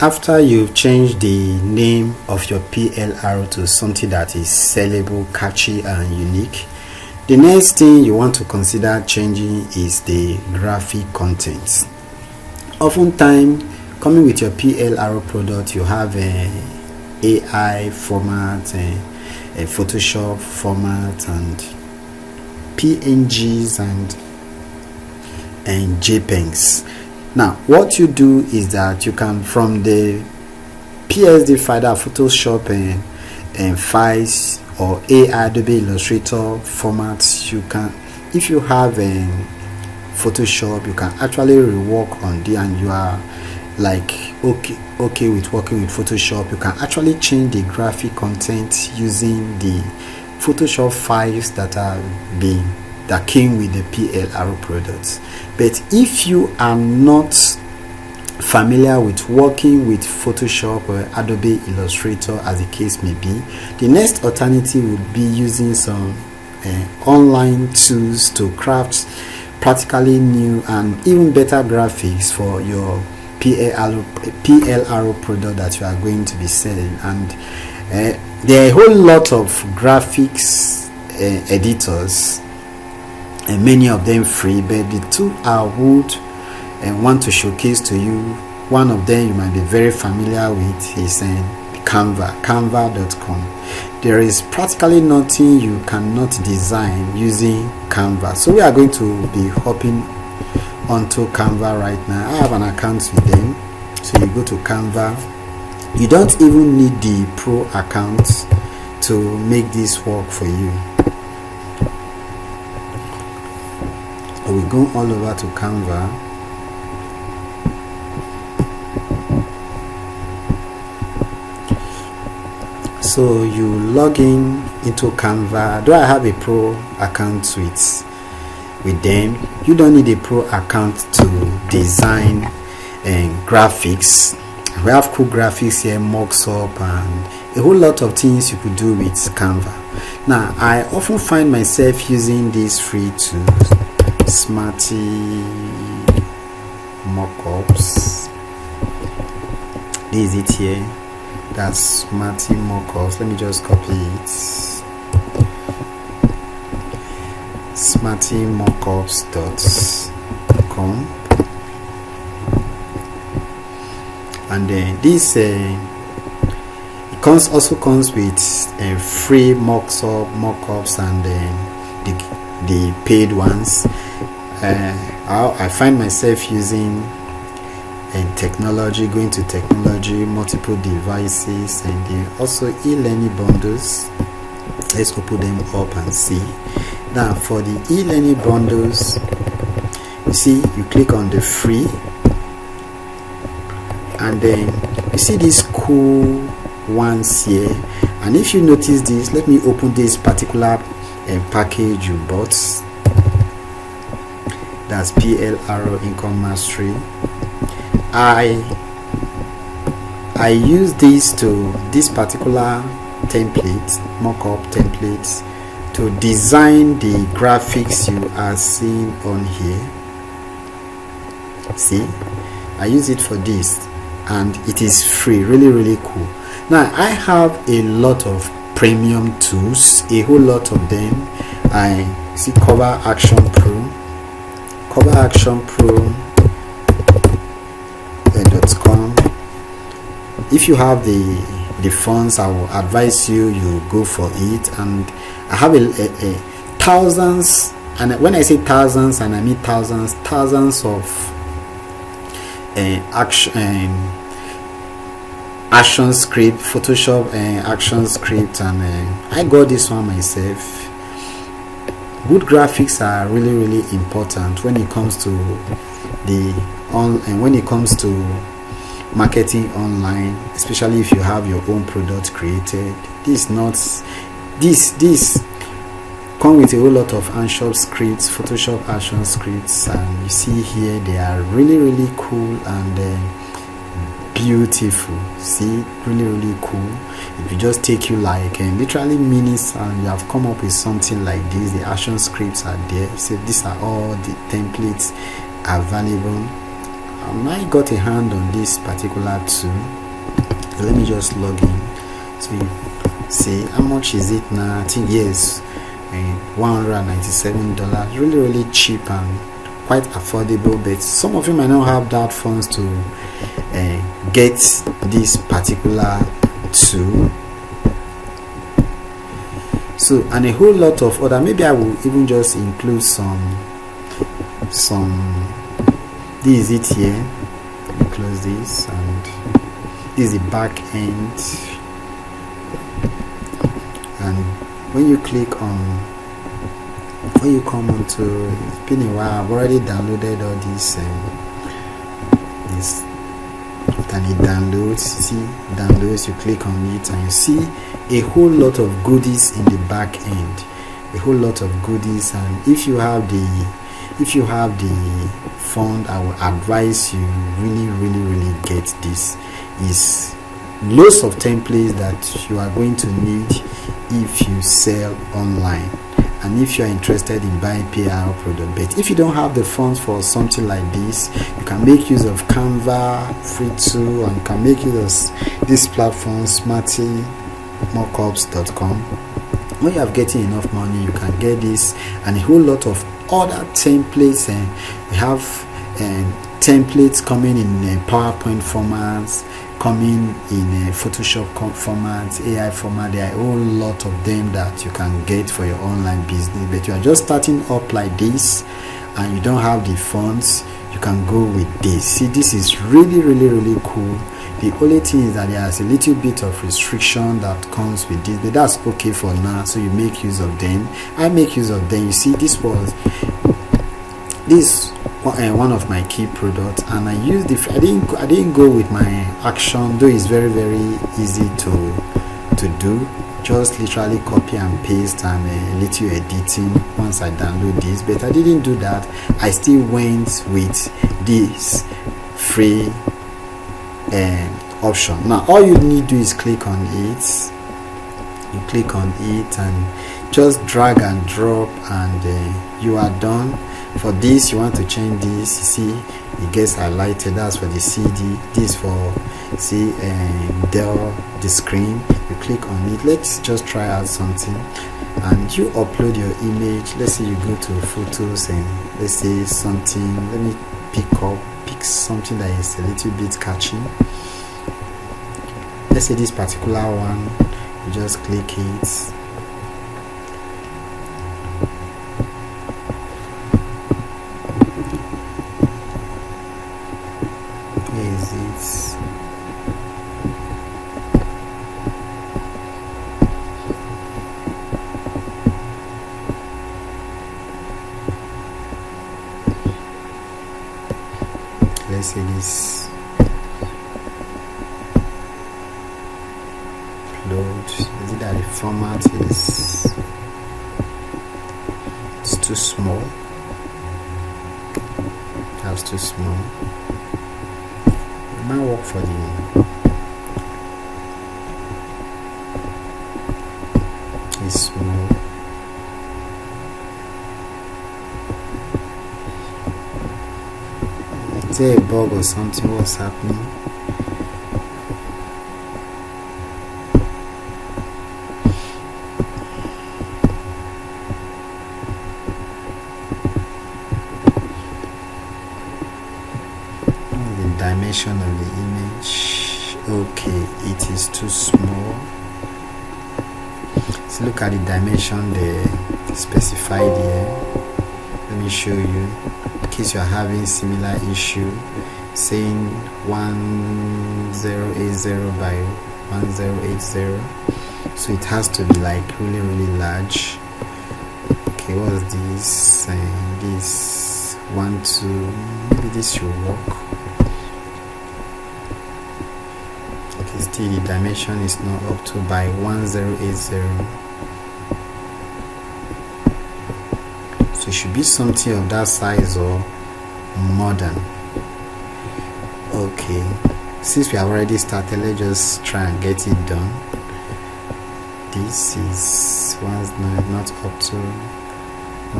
After you've changed the name of your PLR to something that is sellable, catchy and unique, the next thing you want to consider changing is the graphic content. Oftentimes, coming with your PLR product, you have a AI format, a Photoshop format, and PNGs and JPEGs. Now, what you do is that you can, from the PSD file, Photoshop and files, or AI Adobe Illustrator formats, you can, if you have a Photoshop, you can actually rework on the, and you are like okay with working with Photoshop, you can actually change the graphic content using the Photoshop files that came with the PLR products. But if you are not familiar with working with Photoshop or Adobe Illustrator, as the case may be, the next alternative would be using some online tools to craft practically new and even better graphics for your PLR product that you are going to be selling. And there are a whole lot of graphics editors, and many of them free, but the two I would want to showcase to you, one of them you might be very familiar with, is canva.com. There is practically nothing you cannot design using Canva. So we are going to be hopping onto Canva right now. I have an account with them, so you go to Canva. You don't even need the pro account to make this work for you. We go all over to Canva. So you log in into Canva. Do I have a pro account with them? You don't need a pro account to design graphics. We have cool graphics here, mocks up, and a whole lot of things you could do with Canva. Now, I often find myself using these free tools, Smarty mockups. This is it here. That's Smarty mockups. Let me just copy it. smartymockups.com. And then this it also comes with free mockups and the paid ones. I find myself using technology, going to technology, multiple devices, and then also e-learning bundles. Let's open them up and see. Now, for the e-learning bundles, you see, you click on the free, and then you see these cool ones here. And if you notice this, let me open this particular package you bought. That's PLR Income Mastery. I use this particular template, mockup templates, to design the graphics you are seeing on here. See, I use it for this, and it is free. Really cool. Now, I have a lot of premium tools, a whole lot of them. I see Cover Action Pro. CoverActionPro.com. If you have the funds, I will advise you go for it. And I have a thousands, and when I say thousands, and I mean thousands of action script, Photoshop action script, and I got this one myself. Good graphics are really important when it comes to when it comes to marketing online, especially if you have your own product created. This come with a whole lot of action scripts, Photoshop action scripts, and you see here they are really cool and beautiful. See, really cool. It will just take you like literally minutes, and you have come up with something like this. The action scripts are there. So these are all the templates available. I got a hand on this particular tool. Let me just log in. So you see how much is it now? I think yes, $197. Really cheap and quite affordable, but some of you might not have that funds to get this particular tool. So, and a whole lot of other, maybe I will even just include some this is it here. Let me close this, and this is the back end. And when you click on, when you come onto, it's been a while, I've already downloaded all this and it downloads. See, downloads, you click on it and you see a whole lot of goodies in the back end, a whole lot of goodies. And if you have the fund, I will advise you really get this. Is loads of templates that you are going to need if you sell online, and if you are interested in buying PLR product. But if you don't have the funds for something like this, you can make use of Canva, free tool, and you can make use of this platform, smartymockups.com. When you are getting enough money, you can get this and a whole lot of other templates. And we have templates coming in PowerPoint formats, coming in Photoshop format, AI format. There are a whole lot of them that you can get for your online business. But you are just starting up like this and you don't have the funds, you can go with this. See, this is really cool. The only thing is that there's a little bit of restriction that comes with this, but that's okay for now. So you make use of them. I make use of them. You see, this was one of my key products, and I used the. I didn't go with my action, though it's very easy to do. Just literally copy and paste and a little editing once I download this. But I didn't do that. I still went with this free option. Now all you need to do is click on it. You click on it and just drag and drop, and you are done. For this, you want to change this, you see it gets highlighted. That's for the CD. This for see the screen. You click on it. Let's just try out something, and you upload your image. Let's say you go to photos and let's say something. Let me pick something that is a little bit catchy. Let's say this particular one. You just click it. Where is it? Let's say this. Is it that the format is too small? That's too small. It might work for the it's small. Is there a bug or something? What's happening? Dimension of the image. Okay, it is too small. So look at the dimension they specified here. Let me show you in case you are having similar issue, saying 1080 by 1080. So it has to be like really large. Okay, what's this? And this 1 2. Maybe this should work. Still the dimension is not up to by 1080, so it should be something of that size or more than. Okay, since we have already started, let's just try and get it done. This is not up to I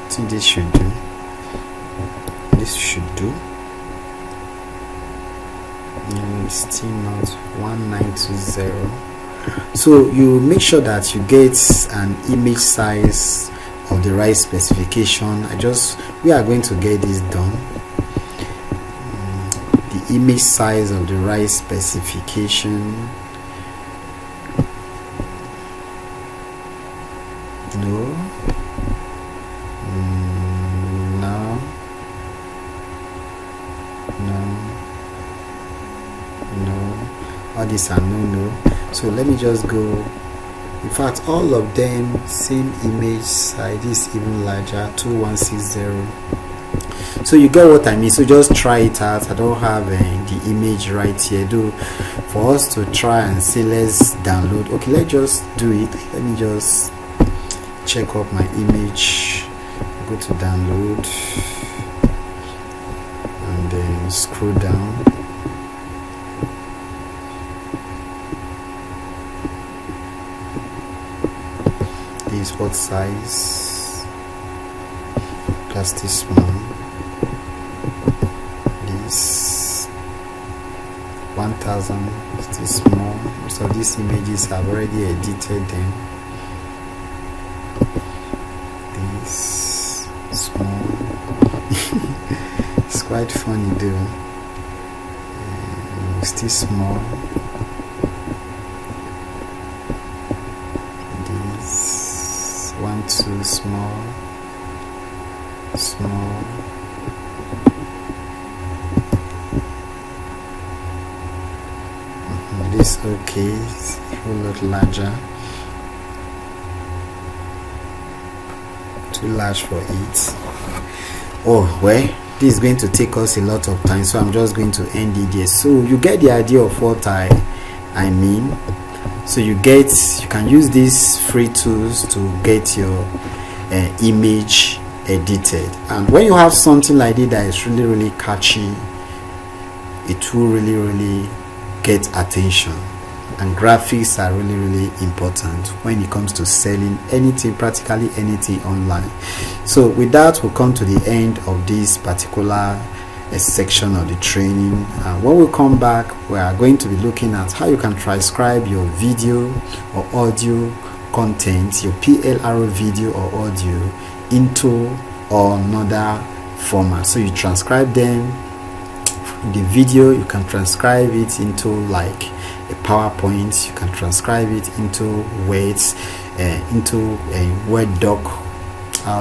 think this should do. this should do. It's still not 1920. So you make sure that you get an image size of the right specification. We are going to get this done. The image size of the right specification. No. All these are no. So let me just go. In fact, all of them same image size. This is even larger, 2160. So you get what I mean. So just try it out. I don't have the image right here. For us to try and say, let's download. Okay, let's just do it. Let me just check up my image. Go to download and then scroll down. This what size? Plastic small. This 1000 still small. Most of these images have already edited them. This small. It's quite funny though. Still small. This 1 2 small. This okay, it's a whole lot larger. Too large for it. Oh well, this is going to take us a lot of time, so I'm just going to end it here. So you get the idea of what I mean. So you can use these free tools to get your image edited, and when you have something like this that is really catchy, it will really get attention. And graphics are really important when it comes to selling anything, practically anything online. So with that, we'll come to the end of this particular section of the training. When we come back, we are going to be looking at how you can transcribe your video or audio content, your PLR video or audio, into another format. So you transcribe them. The video, you can transcribe it into like a PowerPoint. You can transcribe it into words, into a Word doc.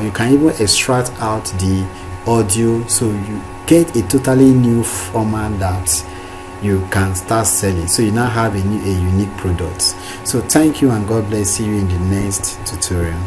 You can even extract out the audio, so you get a totally new format that you can start selling. So you now have a unique product. So thank you and God bless you in the next tutorial.